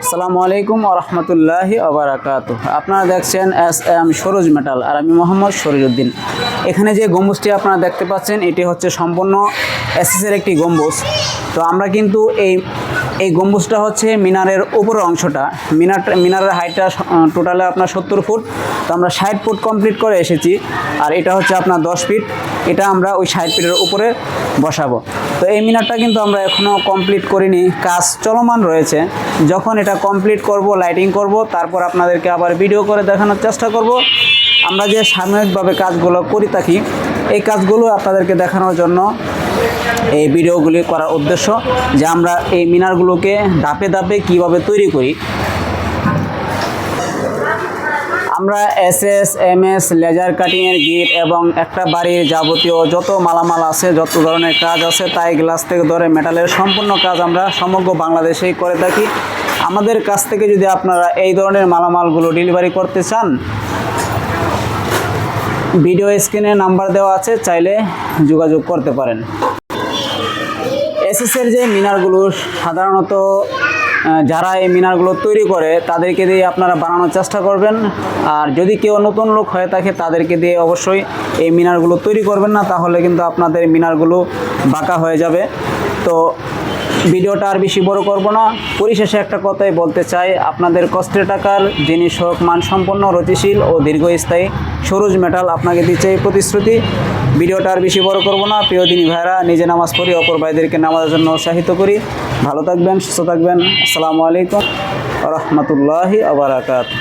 আসসালামু আলাইকুম ওয়া রাহমাতুল্লাহি ওয়া বারাকাতুহু। আপনারা দেখছেন এস সরোজ মেটাল আর আমি মোহাম্মদ শরীরউদ্দিন। এখানে যে গম্বুজটি আপনারা দেখতে পাচ্ছেন এটি হচ্ছে সম্পূর্ণ এসএসের একটি গম্বুজ। তো আমরা কিন্তু এই গম্বুজটা হচ্ছে মিনারের উপরের অংশটা, মিনারের হাইটটা টোটালে আপনার 70 ফুট। তো আমরা 60 ফুট কমপ্লিট করে এসেছি, আর এটা হচ্ছে আপনার 10 ফিট। এটা আমরা ওই 60 ফিটের উপরে বসাবো। তো এই মিনারটা কিন্তু আমরা এখনও কমপ্লিট করিনি, কাজ চলমান রয়েছে। যখন এটা কমপ্লিট করব, লাইটিং করব, তারপর আপনাদেরকে আবার ভিডিও করে দেখানোর চেষ্টা করব। আমরা যে সাময়িকভাবে কাজগুলো করে থাকি, এই কাজগুলো আপনাদেরকে দেখানোর জন্য এই ভিডিওগুলি করার উদ্দেশ্য, যে আমরা এই মিনারগুলোকে ধাপে ধাপে কীভাবে তৈরি করি। আমরা এসএস, এমএস, লেজার কাটিংয়ের গিট এবং একটা বাড়ির যাবতীয় যত মালামাল আছে, যত ধরনের কাজ আছে, তাই গ্লাস থেকে ধরে মেটালের সম্পূর্ণ কাজ আমরা সমগ্র বাংলাদেশেই করে থাকি। আমাদের কাছ থেকে যদি আপনারা এই ধরনের মালামালগুলো ডেলিভারি করতে চান, ভিডিও স্ক্রিনে নাম্বার দেওয়া আছে, চাইলে যোগাযোগ করতে পারেন। এসএসের যে মিনারগুলো সাধারণত যারা এই মিনারগুলো তৈরি করে তাদেরকে দিয়ে আপনারা বানানোর চেষ্টা করবেন। আর যদি কেউ নতুন লোক হয়ে থাকে তাদেরকে দিয়ে অবশ্যই এই মিনারগুলো তৈরি করবেন না, তাহলে কিন্তু আপনাদের মিনারগুলো বাঁকা হয়ে যাবে। তো ভিডিওটা আর বেশি বড় করব না, পরিশেষে একটা কথাই বলতে চাই, আপনাদের কষ্টের টাকার জিনিস হোক মানসম্পন্ন, রতিশীল ও দীর্ঘস্থায়ী, সরোজ মেটাল আপনাকে দিচ্ছে এই প্রতিশ্রুতি। ভিডিওটা আর বেশি বড় করব না। প্রিয় দিনী ভাইরা, নিজে নামাজ পড়ি, অপর ভাইদেরকে নামাজের জন্য উৎসাহিত করি। ভালো থাকবেন, সুস্থ থাকবেন। আসসালামু আলাইকুম ওয়া রাহমাতুল্লাহি ওয়া বারাকাতুহু।